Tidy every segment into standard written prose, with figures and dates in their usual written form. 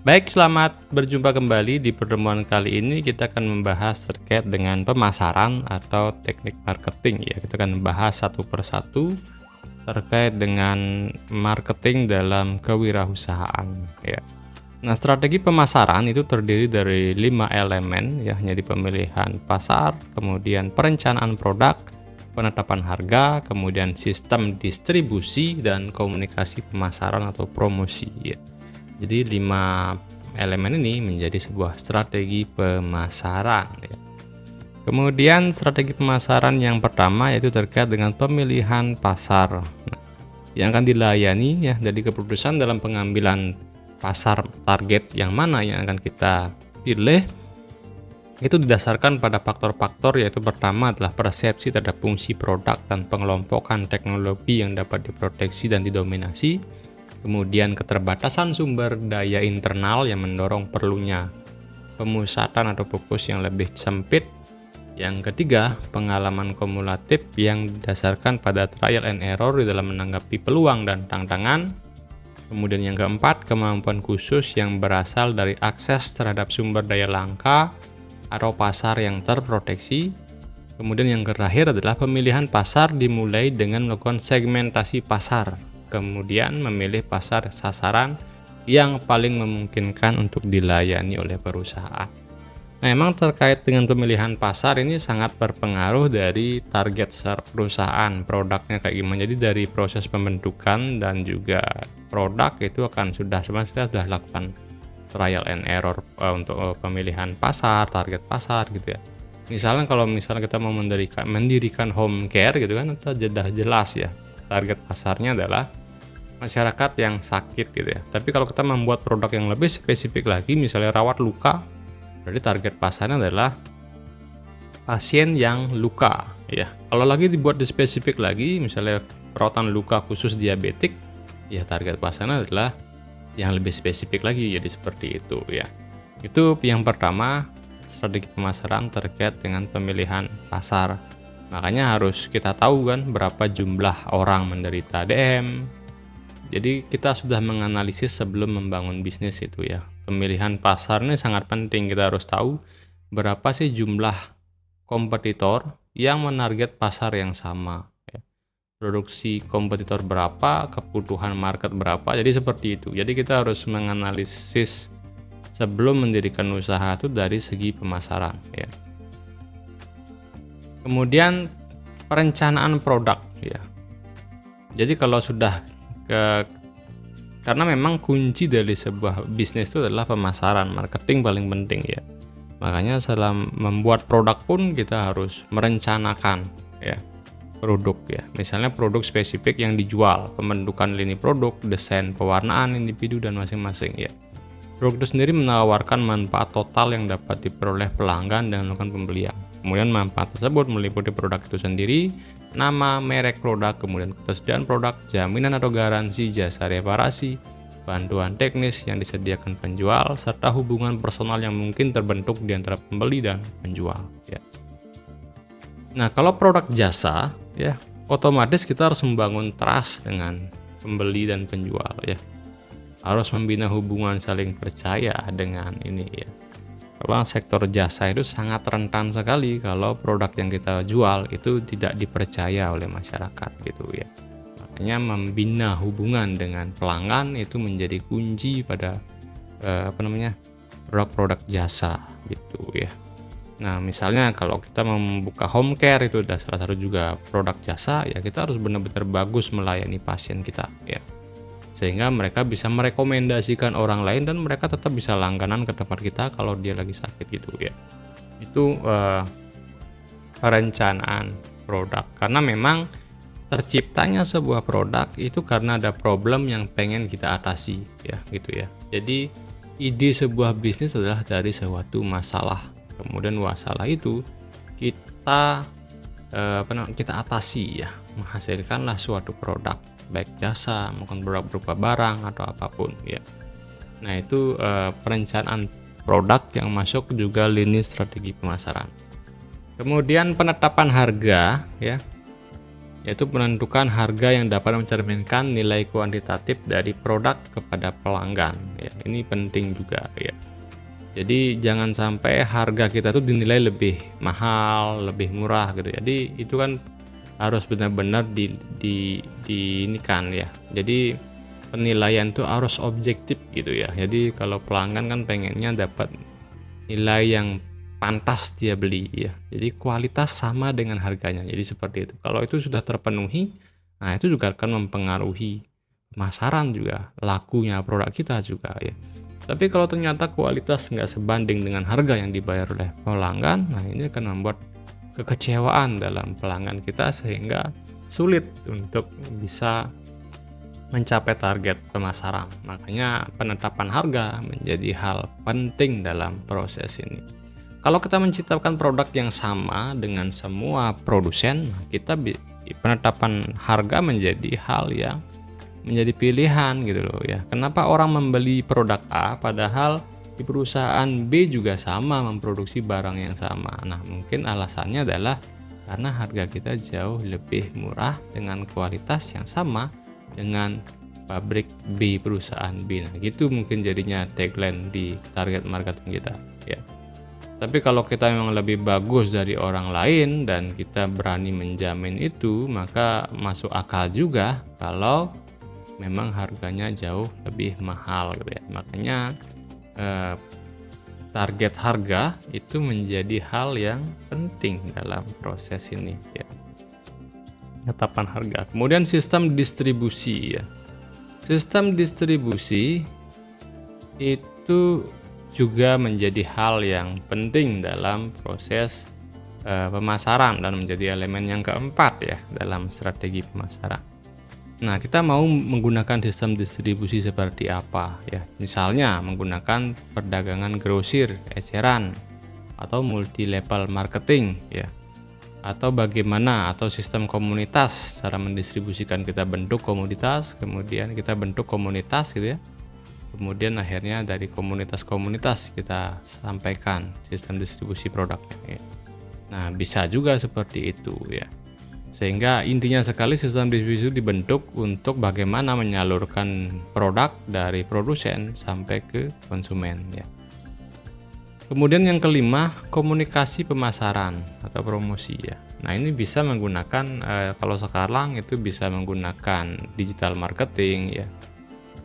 Baik, selamat berjumpa kembali. Di pertemuan kali ini kita akan membahas terkait dengan pemasaran atau teknik marketing ya. Kita akan membahas satu persatu terkait dengan marketing dalam kewirausahaan ya. Nah, strategi pemasaran itu terdiri dari 5 elemen ya, jadi pemilihan pasar, kemudian perencanaan produk, penetapan harga, kemudian sistem distribusi dan komunikasi pemasaran atau promosi ya. Jadi 5 elemen ini menjadi sebuah strategi pemasaran ya. Kemudian strategi pemasaran yang pertama yaitu terkait dengan pemilihan pasar. Nah, yang akan dilayani ya, jadi keputusan dalam pengambilan pasar target yang mana yang akan kita pilih itu didasarkan pada faktor-faktor, yaitu pertama adalah persepsi terhadap fungsi produk dan pengelompokan teknologi yang dapat diproteksi dan didominasi. Kemudian keterbatasan sumber daya internal yang mendorong perlunya pemusatan atau fokus yang lebih sempit. Yang ketiga, pengalaman kumulatif yang didasarkan pada trial and error di dalam menanggapi peluang dan tantangan. Kemudian yang keempat, kemampuan khusus yang berasal dari akses terhadap sumber daya langka atau pasar yang terproteksi. Kemudian yang terakhir adalah pemilihan pasar dimulai dengan melakukan segmentasi pasar. Kemudian memilih pasar sasaran yang paling memungkinkan untuk dilayani oleh perusahaan. Nah, memang terkait dengan pemilihan pasar ini sangat berpengaruh dari target perusahaan, produknya kayak gimana. Jadi dari proses pembentukan dan juga produk itu akan sudah lakukan trial and error untuk pemilihan pasar, target pasar gitu ya. Misalnya kalau kita mau mendirikan home care gitu kan, itu sudah jelas ya. Target pasarnya adalah masyarakat yang sakit gitu ya. Tapi kalau kita membuat produk yang lebih spesifik lagi, misalnya rawat luka, berarti target pasarnya adalah pasien yang luka ya. Kalau lagi dibuat di spesifik lagi, misalnya perawatan luka khusus diabetik, ya target pasarnya adalah yang lebih spesifik lagi, jadi seperti itu ya. Itu yang pertama, strategi pemasaran terkait dengan pemilihan pasar. Makanya harus kita tahu kan berapa jumlah orang menderita DM. Jadi kita sudah menganalisis sebelum membangun bisnis itu ya. Pemilihan pasar ini sangat penting, kita harus tahu berapa sih jumlah kompetitor yang menarget pasar yang sama ya. Produksi kompetitor berapa, kebutuhan market berapa, jadi seperti itu. Jadi kita harus menganalisis sebelum mendirikan usaha itu dari segi pemasaran ya. Kemudian perencanaan produk ya. Jadi kalau sudah karena memang kunci dari sebuah bisnis itu adalah pemasaran, marketing paling penting ya. Makanya setelah membuat produk pun kita harus merencanakan ya produk ya. Misalnya produk spesifik yang dijual, pembentukan lini produk, desain pewarnaan individu dan masing-masing ya. Produk itu sendiri menawarkan manfaat total yang dapat diperoleh pelanggan dan melakukan pembelian. Kemudian manfaat tersebut meliputi produk itu sendiri, nama, merek produk, kemudian ketersediaan produk, jaminan atau garansi, jasa reparasi, bantuan teknis yang disediakan penjual, serta hubungan personal yang mungkin terbentuk di antara pembeli dan penjual. Ya. Nah, kalau produk jasa, ya otomatis kita harus membangun trust dengan pembeli dan penjual. Ya, harus membina hubungan saling percaya dengan ini. Ya. Karena sektor jasa itu sangat rentan sekali kalau produk yang kita jual itu tidak dipercaya oleh masyarakat gitu ya. Makanya membina hubungan dengan pelanggan itu menjadi kunci pada produk-produk jasa gitu ya. Nah, misalnya kalau kita membuka home care itu adalah salah satu juga produk jasa ya, kita harus benar-benar bagus melayani pasien kita ya. Sehingga mereka bisa merekomendasikan orang lain dan mereka tetap bisa langganan ke tempat kita kalau dia lagi sakit gitu ya. Itu perencanaan produk, karena memang terciptanya sebuah produk itu karena ada problem yang pengen kita atasi ya gitu ya. Jadi ide sebuah bisnis adalah dari suatu masalah, kemudian masalah itu kita atasi ya, menghasilkanlah suatu produk, baik jasa maupun produk berupa barang atau apapun ya. Nah, itu perencanaan produk yang masuk juga lini strategi pemasaran. Kemudian penetapan harga ya. yaitu menentukan harga yang dapat mencerminkan nilai kuantitatif dari produk kepada pelanggan ya. Ini penting juga ya. Jadi jangan sampai harga kita tuh dinilai lebih mahal, lebih murah gitu. Jadi itu kan harus benar-benar ini kan ya. Jadi penilaian tuh harus objektif gitu ya. Jadi kalau pelanggan kan pengennya dapat nilai yang pantas dia beli ya. Jadi kualitas sama dengan harganya. Jadi seperti itu. Kalau itu sudah terpenuhi, nah itu juga akan mempengaruhi pemasaran juga, lakunya produk kita juga ya. Tapi kalau ternyata kualitas nggak sebanding dengan harga yang dibayar oleh pelanggan, nah ini akan membuat kekecewaan dalam pelanggan kita sehingga sulit untuk bisa mencapai target pemasaran. Makanya penetapan harga menjadi hal penting dalam proses ini. Kalau kita menciptakan produk yang sama dengan semua produsen, kita penetapan harga menjadi hal yang menjadi pilihan gitu loh ya. Kenapa orang membeli produk A padahal di perusahaan B juga sama memproduksi barang yang sama? Nah, mungkin alasannya adalah karena harga kita jauh lebih murah dengan kualitas yang sama dengan pabrik B, perusahaan B. Nah, gitu mungkin jadinya tagline di target marketing kita ya. Tapi kalau kita memang lebih bagus dari orang lain dan kita berani menjamin itu, maka masuk akal juga kalau memang harganya jauh lebih mahal gitu ya. Makanya target harga itu menjadi hal yang penting dalam proses ini ya. Penetapan harga. Kemudian sistem distribusi ya. Sistem distribusi itu juga menjadi hal yang penting dalam proses pemasaran dan menjadi elemen yang keempat ya dalam strategi pemasaran. Nah, kita mau menggunakan sistem distribusi seperti apa ya? Misalnya menggunakan perdagangan grosir, eceran, atau multi level marketing ya. Atau bagaimana atau sistem komunitas, cara mendistribusikan, kita bentuk komoditas, kemudian kita bentuk komunitas gitu ya. Kemudian akhirnya dari komunitas-komunitas kita sampaikan sistem distribusi produknya ya. Nah, bisa juga seperti itu ya. Sehingga intinya sekali sistem distribusi dibentuk untuk bagaimana menyalurkan produk dari produsen sampai ke konsumen ya. Kemudian yang kelima, komunikasi pemasaran atau promosi ya. Nah, ini bisa menggunakan kalau sekarang itu bisa menggunakan digital marketing ya.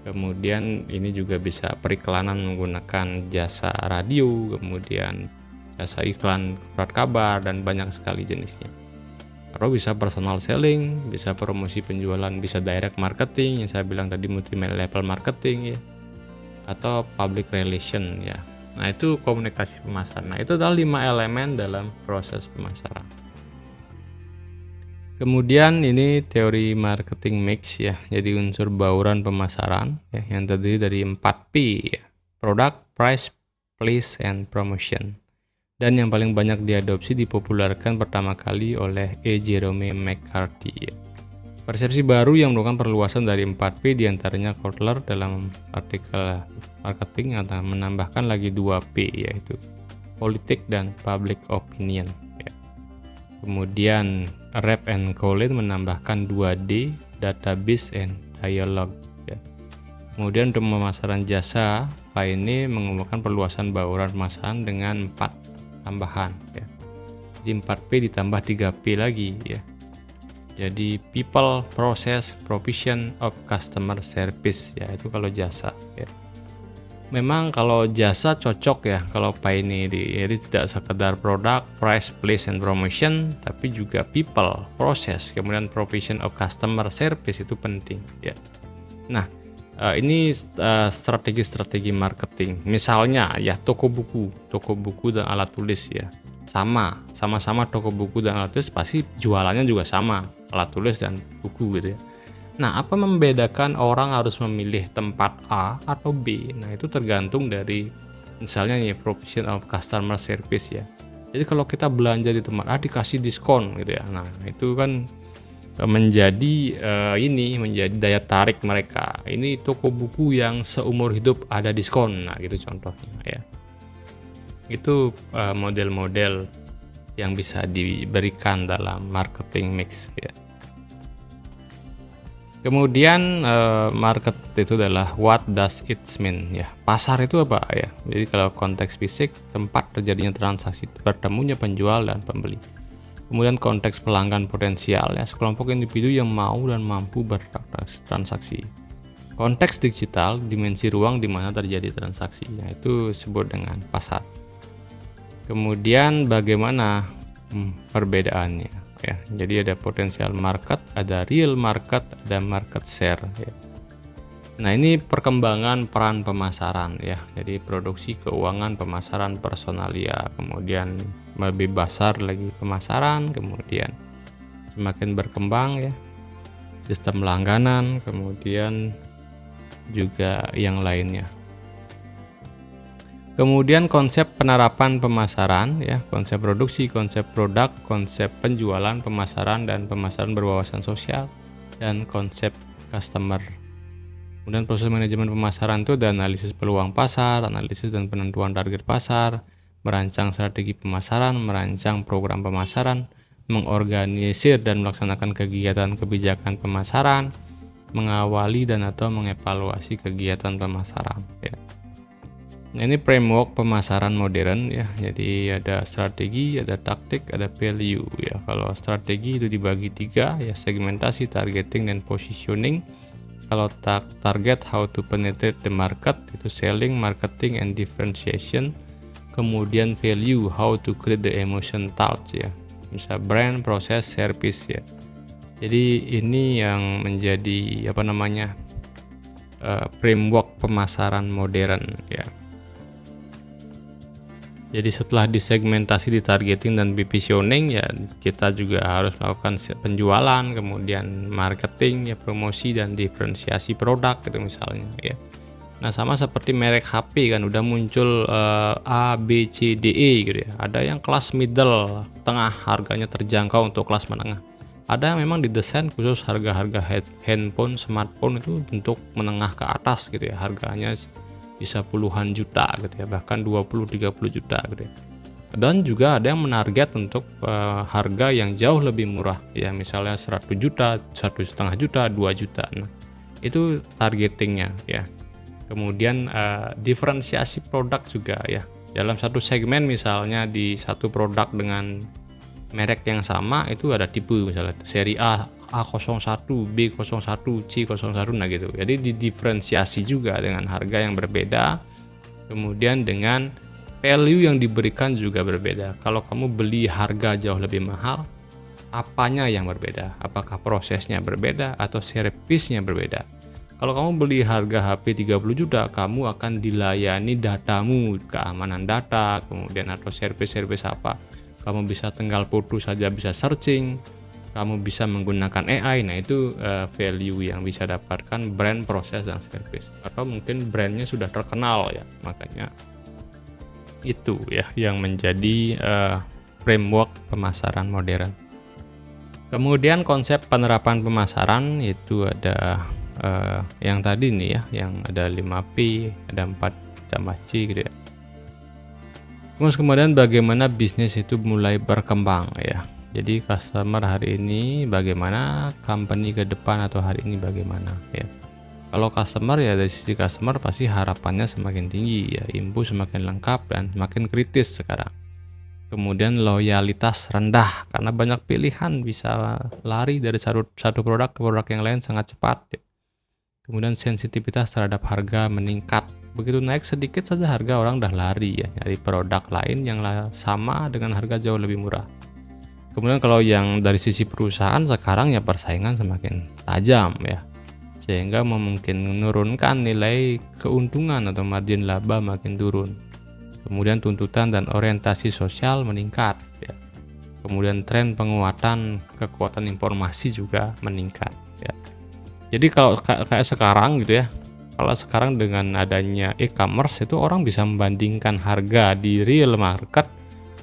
Kemudian ini juga bisa periklanan menggunakan jasa radio, kemudian jasa iklan surat kabar, dan banyak sekali jenisnya. Atau bisa personal selling, bisa promosi penjualan, bisa direct marketing yang saya bilang tadi, multi level marketing ya, atau public relation ya. Nah, itu komunikasi pemasaran. Nah, itu adalah 5 elemen dalam proses pemasaran. Kemudian ini teori marketing mix ya. Jadi unsur bauran pemasaran ya, yang terdiri dari 4P ya. Product, price, place, and promotion. Dan yang paling banyak diadopsi dipopulerkan pertama kali oleh E. Jerome McCarthy ya. Persepsi baru yang merupakan perluasan dari 4P diantaranya Kotler dalam artikel marketing atau menambahkan lagi 2P yaitu politik dan public opinion ya. Kemudian Rep and Collin menambahkan 2D, database and dialogue ya. Kemudian untuk pemasaran jasa, Payne mengumumkan perluasan bauran pemasaran dengan 4 tambahan ya. Jadi 4P ditambah 3P lagi ya. Jadi people, process, provision of customer service ya, itu kalau jasa ya. Memang kalau jasa cocok ya kalau Payne, jadi tidak sekedar produk, price, place, and promotion, tapi juga people, process, kemudian provision of customer service itu penting ya. Nah, ini strategi-strategi marketing. Misalnya ya toko buku dan alat tulis ya. Sama-sama toko buku dan alat tulis pasti jualannya juga sama, alat tulis dan buku gitu ya. Nah, apa membedakan orang harus memilih tempat A atau B? Nah, itu tergantung dari misalnya nih provision of customer service ya. Jadi kalau kita belanja di tempat A dikasih diskon gitu ya. Nah, itu kan menjadi menjadi daya tarik mereka. Ini toko buku yang seumur hidup ada diskon. Nah, gitu contohnya ya. Itu model-model yang bisa diberikan dalam marketing mix ya. Kemudian market itu adalah what does it mean ya. Pasar itu apa ya? Jadi kalau konteks fisik, tempat terjadinya transaksi, bertemunya penjual dan pembeli. Kemudian konteks pelanggan potensial ya, sekelompok individu yang mau dan mampu bertransaksi. Konteks digital, dimensi ruang di mana terjadi transaksi, itu disebut dengan pasar. Kemudian bagaimana perbedaannya ya. Jadi ada potensial market, ada real market, ada market share ya. Nah, ini perkembangan peran pemasaran ya. Jadi produksi, keuangan, pemasaran, personalia, kemudian lebih besar lagi pemasaran, kemudian semakin berkembang ya sistem langganan, kemudian juga yang lainnya. Kemudian konsep penerapan pemasaran ya, konsep produksi, konsep produk, konsep penjualan, pemasaran dan pemasaran berwawasan sosial, dan konsep customer. Kemudian proses manajemen pemasaran itu ada analisis peluang pasar, analisis dan penentuan target pasar, merancang strategi pemasaran, merancang program pemasaran, mengorganisir dan melaksanakan kegiatan kebijakan pemasaran, mengawali dan atau mengevaluasi kegiatan pemasaran ya. Nah, ini framework pemasaran modern ya. Jadi ada strategi, ada taktik, ada value ya. Kalau strategi itu dibagi 3 ya, segmentasi, targeting, dan positioning. Kalau target, how to penetrate the market, itu selling, marketing, and differentiation. Kemudian value, how to create the emotion touch ya, misal brand, proses, service ya. Jadi ini yang menjadi framework pemasaran modern ya. Jadi setelah disegmentasi, ditargeting, dan positioning ya, kita juga harus melakukan penjualan, kemudian marketing ya, promosi dan diferensiasi produk gitu misalnya ya. Nah, sama seperti merek HP kan udah muncul A, B, C, D, E gitu ya. Ada yang kelas middle, tengah, harganya terjangkau untuk kelas menengah. Ada yang memang didesain khusus harga-harga handphone, smartphone itu untuk menengah ke atas gitu ya. Harganya bisa puluhan juta gitu ya, bahkan 20-30 juta gitu ya. Dan juga ada yang menarget untuk harga yang jauh lebih murah ya, misalnya 100 juta, 1,5 juta, 2 juta. Nah, itu targetingnya ya. Kemudian diferensiasi produk juga ya. Dalam satu segmen misalnya di satu produk dengan merek yang sama itu ada tipe, misalnya seri A01, B01, C01, nah gitu. Jadi didiferensiasi juga dengan harga yang berbeda, kemudian dengan value yang diberikan juga berbeda. Kalau kamu beli harga jauh lebih mahal, apanya yang berbeda? Apakah prosesnya berbeda atau servisnya berbeda? Kalau kamu beli harga HP 30 juta, kamu akan dilayani datamu, keamanan data, kemudian atau servis-servis apa. Kamu bisa tinggal foto saja bisa searching, kamu bisa menggunakan AI. Nah, itu value yang bisa dapatkan brand, proses, dan service. Atau mungkin brandnya sudah terkenal ya, makanya itu ya yang menjadi framework pemasaran modern. Kemudian konsep penerapan pemasaran itu ada yang tadi nih ya, yang ada 5P, ada 4C gitu ya. Terus kemudian bagaimana bisnis itu mulai berkembang ya. Jadi customer hari ini bagaimana, company ke depan atau hari ini bagaimana ya. Kalau customer ya, dari sisi customer pasti harapannya semakin tinggi ya, info semakin lengkap dan semakin kritis sekarang. Kemudian loyalitas rendah karena banyak pilihan, bisa lari dari satu produk ke produk yang lain sangat cepat ya. Kemudian sensitivitas terhadap harga meningkat. Begitu naik sedikit saja harga, orang udah lari ya nyari produk lain yang sama dengan harga jauh lebih murah. Kemudian kalau yang dari sisi perusahaan sekarang ya, persaingan semakin tajam ya, sehingga memungkinkan menurunkan nilai keuntungan atau margin laba makin turun. Kemudian tuntutan dan orientasi sosial meningkat ya. Kemudian tren kekuatan informasi juga meningkat ya. Jadi kalau kayak sekarang gitu ya, kalau sekarang dengan adanya e-commerce itu orang bisa membandingkan harga di real market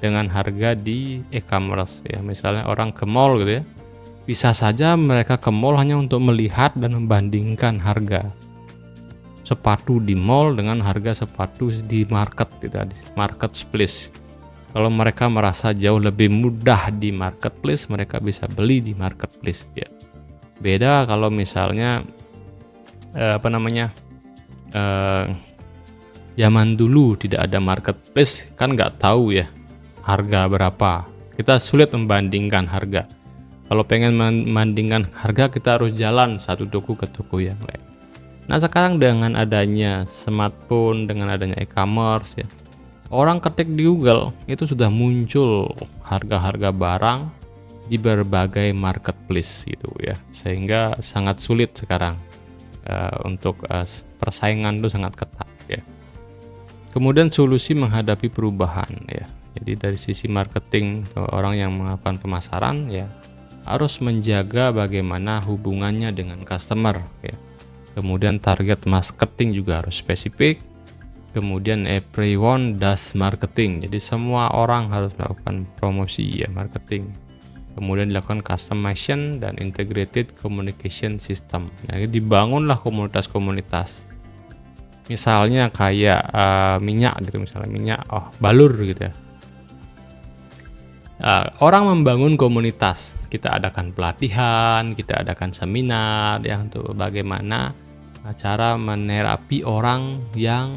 dengan harga di e-commerce ya. Misalnya orang ke mall gitu ya, bisa saja mereka ke mall hanya untuk melihat dan membandingkan harga sepatu di mall dengan harga sepatu di market gitu, di marketplace. Kalau mereka merasa jauh lebih mudah di marketplace, mereka bisa beli di marketplace ya. Beda kalau misalnya apa namanya, eee, zaman dulu tidak ada marketplace, kan nggak tahu ya harga berapa. Kita sulit membandingkan harga. Kalau pengen membandingkan harga, kita harus jalan satu toko ke toko yang lain. Nah, sekarang dengan adanya smartphone, dengan adanya e-commerce ya, orang ketik di Google itu sudah muncul harga-harga barang di berbagai marketplace gitu ya, sehingga sangat sulit sekarang untuk persaingan itu sangat ketat ya. Kemudian solusi menghadapi perubahan ya. Jadi dari sisi marketing, orang yang melakukan pemasaran ya harus menjaga bagaimana hubungannya dengan customer ya. Kemudian target marketing juga harus spesifik. Kemudian everyone does marketing. Jadi semua orang harus melakukan promosi ya, marketing. Kemudian dilakukan customization dan integrated communication system. Nah, dibangunlah komunitas-komunitas. Misalnya kayak minyak gitu, misalnya minyak balur gitu ya. Orang membangun komunitas, kita adakan pelatihan, kita adakan seminar ya untuk bagaimana cara menerapi orang yang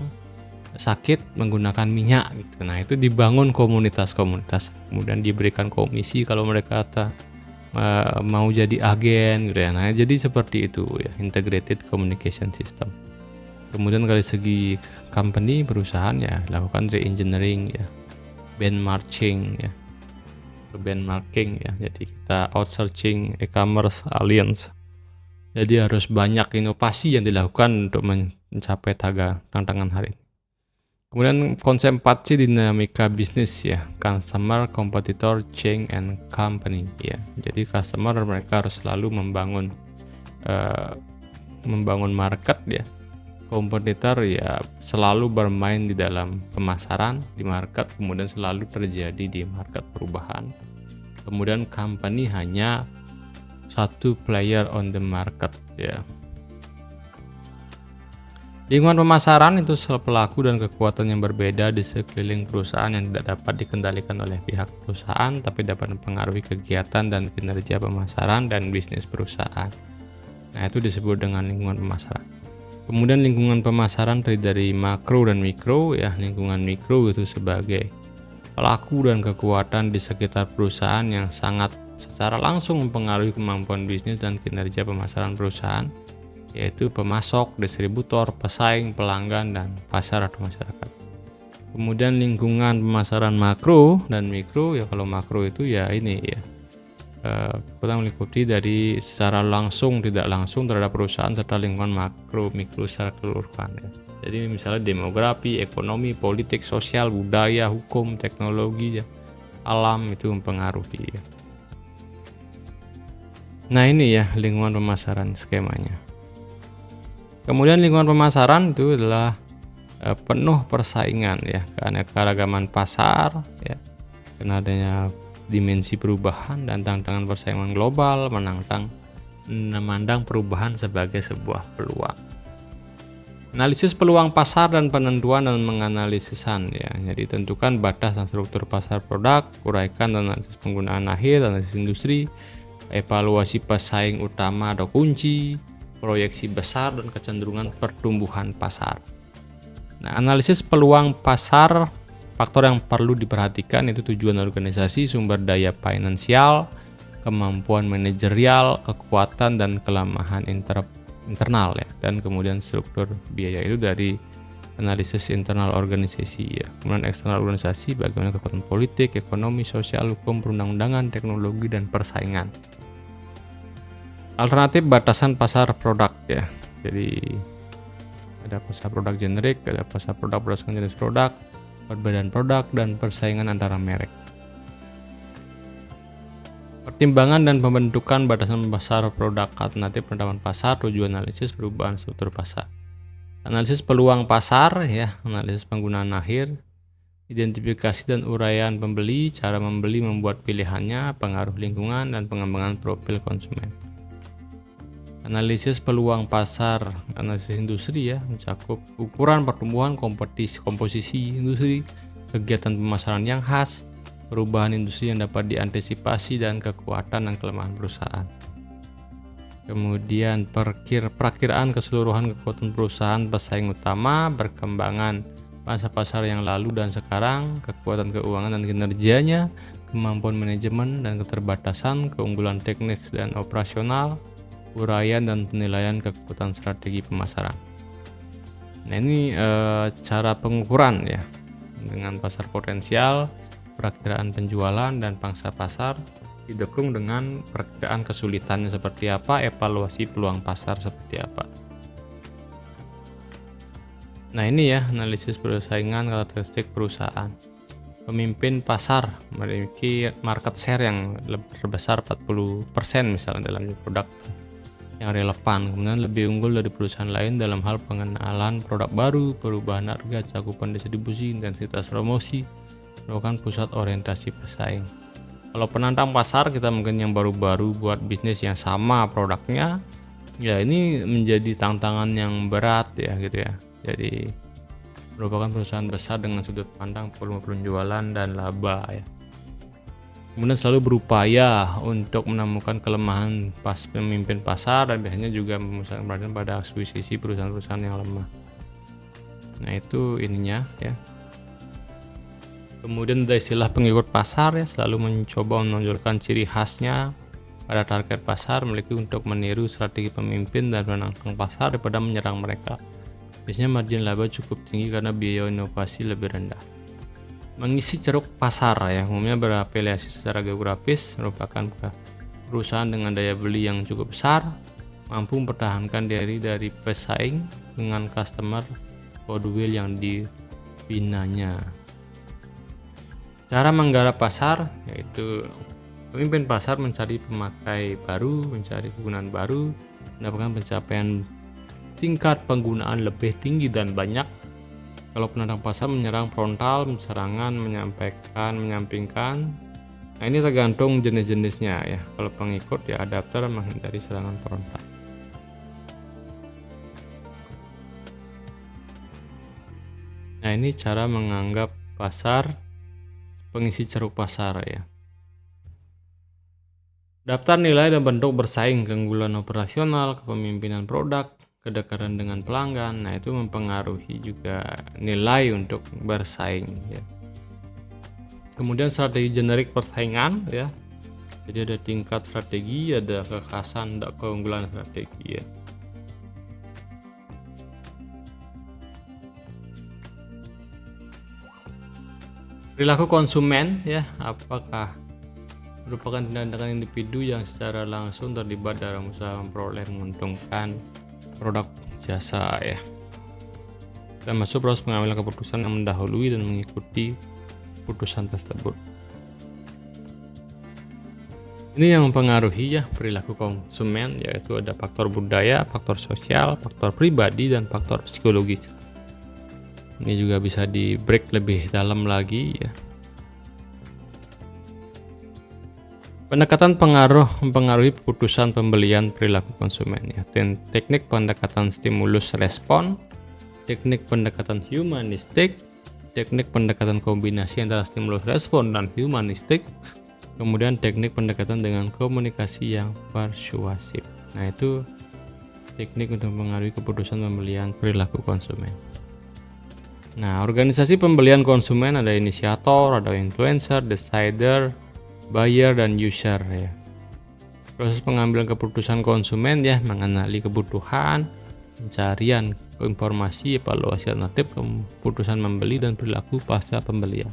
sakit menggunakan minyak gitu. Nah, itu dibangun komunitas-komunitas, kemudian diberikan komisi kalau mereka mau jadi agen gitu ya. Nah, jadi seperti itu ya, integrated communication system. Kemudian dari segi company, perusahaan ya lakukan re-engineering ya, benchmarking ya, jadi kita outsourcing e-commerce alliance. Jadi harus banyak inovasi yang dilakukan untuk mencapai tantangan hari ini. Kemudian konsep 4C dinamika bisnis ya, customer, competitor, change, and company ya. Jadi customer mereka harus selalu membangun market ya. Kompetitor ya selalu bermain di dalam pemasaran di market, kemudian selalu terjadi di market perubahan. Kemudian company hanya satu player on the market ya. Lingkungan pemasaran itu pelaku dan kekuatan yang berbeda di sekeliling perusahaan yang tidak dapat dikendalikan oleh pihak perusahaan, tapi dapat mempengaruhi kegiatan dan kinerja pemasaran dan bisnis perusahaan. Nah, itu disebut dengan lingkungan pemasaran. Kemudian lingkungan pemasaran terdiri dari makro dan mikro ya. Lingkungan mikro itu sebagai pelaku dan kekuatan di sekitar perusahaan yang sangat secara langsung mempengaruhi kemampuan bisnis dan kinerja pemasaran perusahaan, yaitu pemasok, distributor, pesaing, pelanggan, dan pasar atau masyarakat. Kemudian lingkungan pemasaran makro dan mikro ya. Kalau makro itu ya ini ya, kita meliputi dari secara langsung tidak langsung terhadap perusahaan serta lingkungan makro mikro secara keseluruhan ya. Jadi misalnya demografi, ekonomi, politik, sosial, budaya, hukum, teknologi ya, alam itu mempengaruhi ya. Nah, ini ya lingkungan pemasaran skemanya. Kemudian lingkungan pemasaran itu adalah penuh persaingan ya, keanekaragaman pasar ya, karena adanya dimensi perubahan dan tantangan persaingan global, memandang perubahan sebagai sebuah peluang. Analisis peluang pasar dan penentuan dan menganalisisan ya. Jadi tentukan batas dan struktur pasar produk, uraikan analisis penggunaan akhir, analisis industri, evaluasi pesaing utama atau kunci, proyeksi besar dan kecenderungan pertumbuhan pasar. Nah, analisis peluang pasar, faktor yang perlu diperhatikan itu tujuan organisasi, sumber daya finansial, kemampuan manajerial, kekuatan dan kelemahan internal ya, dan kemudian struktur biaya itu dari analisis internal organisasi ya. Kemudian eksternal organisasi, bagaimana kekuatan politik, ekonomi, sosial, hukum, perundang-undangan, teknologi, dan persaingan. Alternatif batasan pasar produk ya. Jadi ada pasar produk generik, ada pasar produk berdasarkan jenis produk, perbedaan produk, dan persaingan antara merek. Pertimbangan dan pembentukan batasan pasar produk, alternatif penetapan pasar, tujuan analisis, perubahan struktur pasar. Analisis peluang pasar ya, analisis penggunaan akhir, identifikasi dan uraian pembeli, cara membeli membuat pilihannya, pengaruh lingkungan, dan pengembangan profil konsumen. Analisis peluang pasar, analisis industri ya, mencakup ukuran, pertumbuhan, komposisi industri, kegiatan pemasaran yang khas, perubahan industri yang dapat diantisipasi, dan kekuatan dan kelemahan perusahaan. kemudian perakiraan keseluruhan kekuatan perusahaan pesaing utama, perkembangan masa pasar yang lalu dan sekarang, kekuatan keuangan dan kinerjanya, kemampuan manajemen dan keterbatasan, keunggulan teknis dan operasional, uraian dan penilaian kekuatan strategi pemasaran. Nah ini cara pengukuran ya, dengan pasar potensial, perakiraan penjualan dan pangsa pasar, didukung dengan perakiraan kesulitannya seperti apa, evaluasi peluang pasar seperti apa. Nah ini ya analisis persaingan karakteristik perusahaan. Pemimpin pasar memiliki market share yang terbesar 40% misalnya dalam produk yang relevan, kemudian lebih unggul dari perusahaan lain dalam hal pengenalan produk baru, perubahan harga, cakupan distribusi, intensitas promosi, merupakan pusat orientasi pesaing. Kalau penantang pasar kita mungkin yang baru-baru buat bisnis yang sama produknya, ya ini menjadi tantangan yang berat ya gitu ya. Jadi merupakan perusahaan besar dengan sudut pandang volume penjualan dan laba ya. Kemudian selalu berupaya untuk menemukan kelemahan pemimpin pasar dan biasanya juga memusatkan perhatian pada akuisisi perusahaan-perusahaan yang lemah. Nah itu ininya ya. Kemudian ada istilah pengikut pasar ya, selalu mencoba menonjolkan ciri khasnya pada target pasar, memiliki untuk meniru strategi pemimpin dan menantang pasar daripada menyerang mereka. Biasanya margin laba cukup tinggi karena biaya inovasi lebih rendah. Mengisi ceruk pasar ya, umumnya berafiliasi secara geografis, merupakan perusahaan dengan daya beli yang cukup besar, mampu mempertahankan diri dari pesaing dengan customer goodwill yang dibinanya. Cara menggarap pasar yaitu pemimpin pasar mencari pemakai baru, mencari kegunaan baru, mendapatkan pencapaian tingkat penggunaan lebih tinggi dan banyak. Kalau penantang pasar menyerang frontal, serangan, menyampaikan, menyampingkan. Nah ini tergantung jenis-jenisnya ya. Kalau pengikut ya adapter menghindari serangan frontal. Nah ini cara menganggap pasar, pengisi ceruk pasar ya. Daftar nilai dan bentuk bersaing, keunggulan operasional, kepemimpinan produk, kedekatan dengan pelanggan. Nah itu mempengaruhi juga nilai untuk bersaing ya. Kemudian strategi generik persaingan ya. Jadi ada tingkat strategi, ada kekhasan, ada keunggulan strategi ya. Perilaku konsumen ya, apakah merupakan tindakan individu yang secara langsung terlibat dalam usaha memperoleh menguntungkan produk jasa ya, dan masuk proses pengambilan keputusan yang mendahului dan mengikuti keputusan tersebut. Ini yang mempengaruhi ya perilaku konsumen, yaitu ada faktor budaya, faktor sosial, faktor pribadi, dan faktor psikologis. Ini juga bisa di break lebih dalam lagi ya. Pendekatan mempengaruhi keputusan pembelian perilaku konsumen ya. Teknik pendekatan stimulus respon, teknik pendekatan humanistik, teknik pendekatan kombinasi antara stimulus respon dan humanistik, kemudian teknik pendekatan dengan komunikasi yang persuasif. Nah itu teknik untuk mempengaruhi keputusan pembelian perilaku konsumen. Nah organisasi pembelian konsumen ada inisiator, ada influencer, decider, buyer, dan user ya. Proses pengambilan keputusan konsumen ya, mengenali kebutuhan, pencarian informasi, evaluasi alternatif, keputusan membeli, dan perilaku pasca pembelian.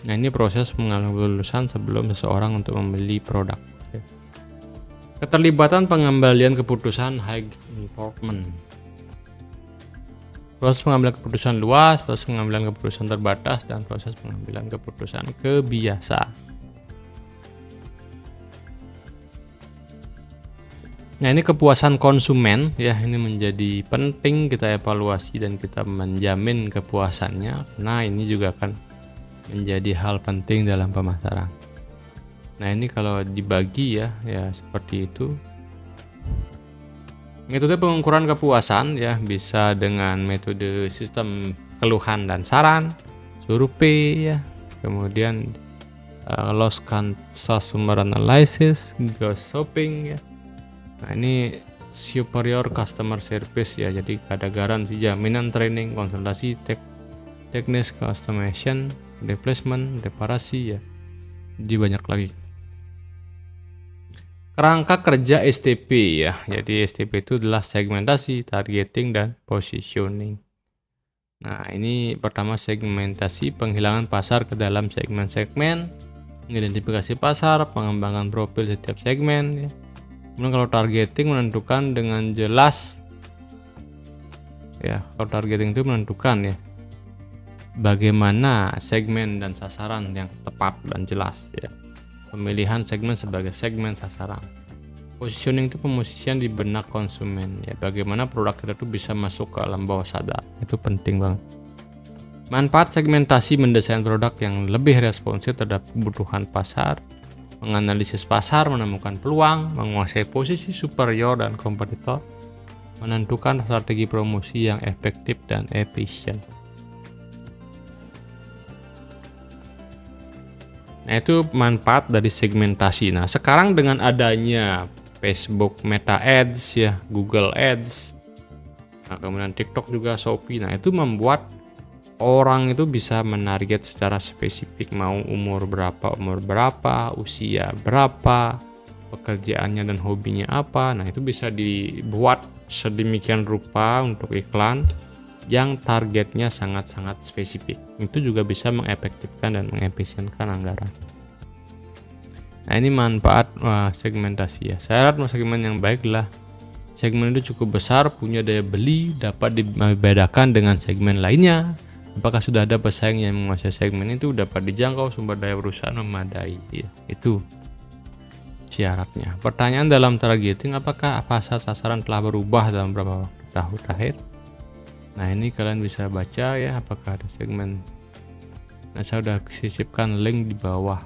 Nah ini proses pengambilan keputusan sebelum seseorang untuk membeli produk ya. Keterlibatan pengambilan keputusan high involvement. Proses pengambilan keputusan luas, proses pengambilan keputusan terbatas, dan proses pengambilan keputusan kebiasaan. Nah ini kepuasan konsumen ya, ini menjadi penting kita evaluasi dan kita menjamin kepuasannya. Nah ini juga akan menjadi hal penting dalam pemasaran. Nah ini kalau dibagi ya seperti itu. Metode pengukuran kepuasan ya bisa dengan metode sistem keluhan dan saran, survei ya, kemudian loss customer analysis, ghost shopping ya. Nah, ini superior customer service ya, jadi ada garansi, jaminan, training, konsultasi, teknis, customization, replacement, reparasi ya, jadi banyak lagi. Kerangka kerja STP ya, jadi STP itu adalah segmentasi, targeting, dan positioning. Nah, ini pertama segmentasi, penghilangan pasar ke dalam segmen-segmen, mengidentifikasi pasar, pengembangan profil setiap segmen ya. Kemudian kalau targeting, menentukan dengan jelas ya, kalau targeting itu menentukan ya bagaimana segmen dan sasaran yang tepat dan jelas ya. Pemilihan segmen sebagai segmen sasaran. Positioning itu pemosisian di benak konsumen ya, bagaimana produk kita tuh bisa masuk ke alam bawah sadar, itu penting banget. Manfaat segmentasi, mendesain produk yang lebih responsif terhadap kebutuhan pasar, menganalisis pasar, menemukan peluang, menguasai posisi superior dan kompetitor, menentukan strategi promosi yang efektif dan efisien. Nah, itu manfaat dari segmentasi. Nah, sekarang dengan adanya Facebook Meta Ads ya, Google Ads, nah kemudian TikTok juga, Shopee, nah itu membuat orang itu bisa menarget secara spesifik, mau umur berapa, usia berapa, pekerjaannya dan hobinya apa. Nah, itu bisa dibuat sedemikian rupa untuk iklan yang targetnya sangat-sangat spesifik. Itu juga bisa mengefektifkan dan mengefisienkan anggaran. Nah, ini manfaat segmentasi ya. Syarat segmen yang baik adalah segmen itu cukup besar, punya daya beli, dapat dibedakan dengan segmen lainnya. Apakah sudah ada pesaing yang menguasai segmen itu, dapat dijangkau, sumber daya perusahaan memadai ya. Itu syaratnya. Pertanyaan dalam targeting, apakah pasar sasaran telah berubah dalam beberapa tahun terakhir? Nah, ini kalian bisa baca ya, apakah ada segmen. Nah, saya sudah sisipkan link di bawah,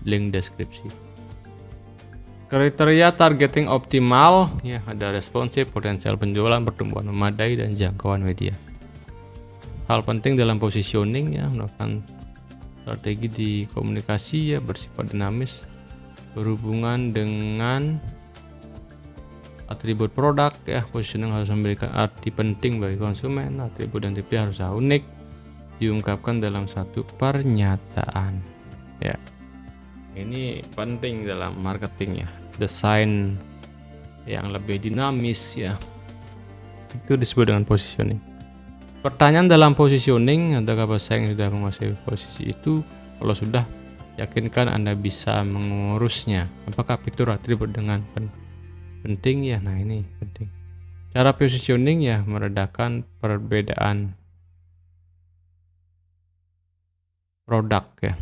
link deskripsi. Kriteria targeting optimal ya, ada responsif, potensial penjualan, pertumbuhan memadai, dan jangkauan media. Hal penting dalam positioning ya, melakukan strategi di komunikasi ya, bersifat dinamis, berhubungan dengan atribut produk ya. Positioning harus memberikan arti penting bagi konsumen, atribut dan tipe harus unik, diungkapkan dalam satu pernyataan ya. Ini penting dalam marketing ya, desain yang lebih dinamis ya, itu disebut dengan positioning. Pertanyaan dalam positioning, adakah pesaing sudah menguasai posisi itu? Kalau sudah, yakinkan Anda bisa mengurusnya. Apakah fitur atribut dengan penting ya? Nah, ini penting. Cara positioning ya, meredakan perbedaan produk ya,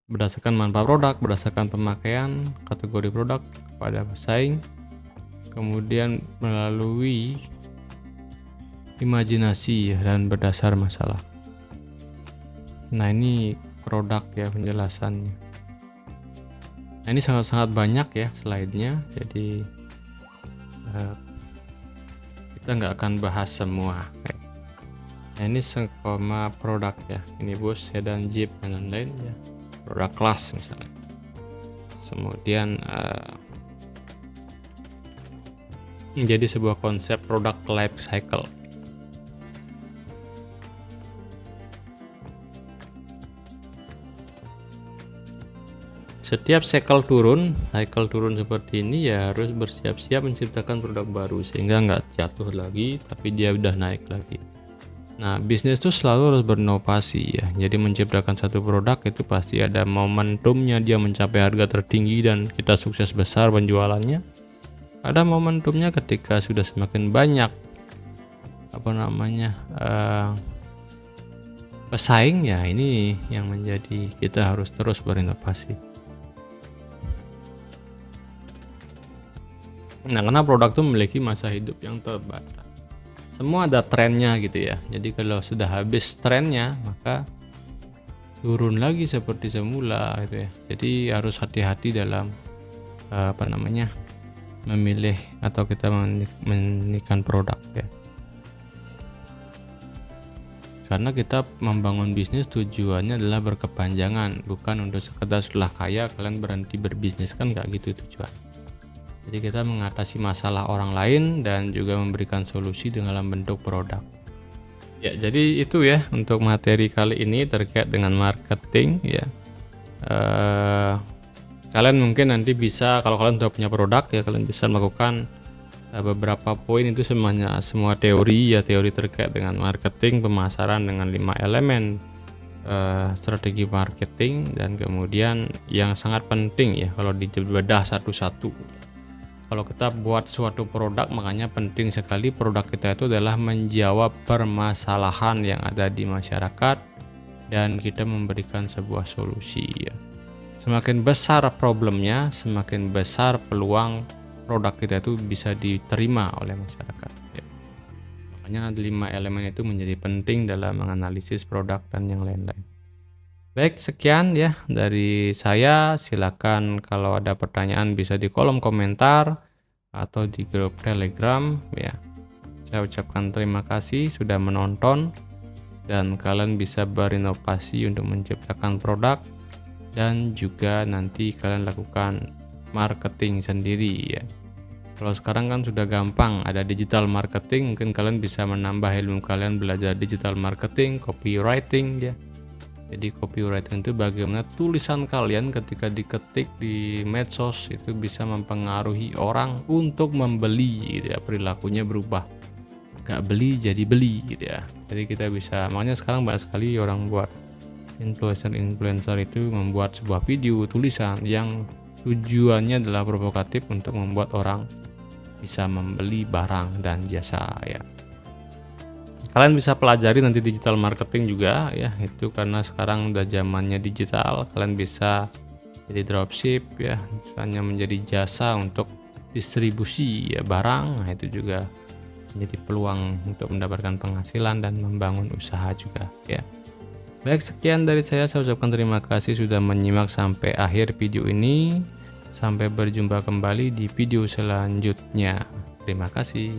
berdasarkan manfaat produk, berdasarkan pemakaian kategori produk kepada pesaing, kemudian melalui imajinasi dan berdasar masalah. Nah, ini produk ya penjelasannya. Nah, ini sangat-sangat banyak ya slide-nya, jadi kita nggak akan bahas semua. Nah, ini skema produk ya, ini bus, sedan, jeep, dan lain-lain ya, produk kelas misalnya. Kemudian menjadi sebuah konsep produk life cycle. Setiap cycle turun seperti ini ya, harus bersiap-siap menciptakan produk baru sehingga nggak jatuh lagi, tapi dia udah naik lagi. Nah, bisnis itu selalu harus berinovasi ya. Jadi menciptakan satu produk itu pasti ada momentumnya, dia mencapai harga tertinggi dan kita sukses besar penjualannya. Ada momentumnya ketika sudah semakin banyak pesaing ya, ini yang menjadi kita harus terus berinovasi. Nah, karena produk itu memiliki masa hidup yang terbatas. Semua ada trennya gitu ya. Jadi kalau sudah habis trennya, maka turun lagi seperti semula gitu ya. Jadi harus hati-hati dalam memilih atau kita menikahkan produk ya. Karena kita membangun bisnis tujuannya adalah berkepanjangan, bukan untuk sekedar setelah kaya kalian berhenti berbisnis, kan nggak gitu tujuan. Jadi kita mengatasi masalah orang lain dan juga memberikan solusi dalam bentuk produk. Ya, jadi itu ya untuk materi kali ini terkait dengan marketing ya. Kalian mungkin nanti bisa, kalau kalian sudah punya produk ya, kalian bisa melakukan beberapa poin itu semuanya, semua teori ya, teori terkait dengan marketing, pemasaran dengan 5 elemen strategi marketing, dan kemudian yang sangat penting ya kalau dibedah satu-satu. Kalau kita buat suatu produk, makanya penting sekali produk kita itu adalah menjawab permasalahan yang ada di masyarakat dan kita memberikan sebuah solusi ya. Semakin besar problemnya, semakin besar peluang produk kita itu bisa diterima oleh masyarakat ya. Makanya 5 elemen itu menjadi penting dalam menganalisis produk dan yang lain-lain. Baik, sekian ya dari saya. Silakan kalau ada pertanyaan bisa di kolom komentar atau di grup Telegram ya. Saya ucapkan terima kasih sudah menonton, dan kalian bisa berinovasi untuk menciptakan produk dan juga nanti kalian lakukan marketing sendiri ya. Kalau sekarang kan sudah gampang, ada digital marketing, mungkin kalian bisa menambah ilmu kalian belajar digital marketing, copywriting ya. Jadi copywriting itu bagaimana tulisan kalian ketika diketik di medsos itu bisa mempengaruhi orang untuk membeli gitu ya, perilakunya berubah. Gak beli jadi beli gitu ya. Jadi kita bisa, makanya sekarang banyak sekali orang buat influencer itu membuat sebuah video tulisan yang tujuannya adalah provokatif untuk membuat orang bisa membeli barang dan jasa ya. Kalian bisa pelajari nanti digital marketing juga ya, itu karena sekarang udah zamannya digital. Kalian bisa jadi dropship ya, misalnya menjadi jasa untuk distribusi ya barang. Nah, itu juga menjadi peluang untuk mendapatkan penghasilan dan membangun usaha juga ya. Baik, sekian dari saya ucapkan terima kasih sudah menyimak sampai akhir video ini. Sampai berjumpa kembali di video selanjutnya. Terima kasih.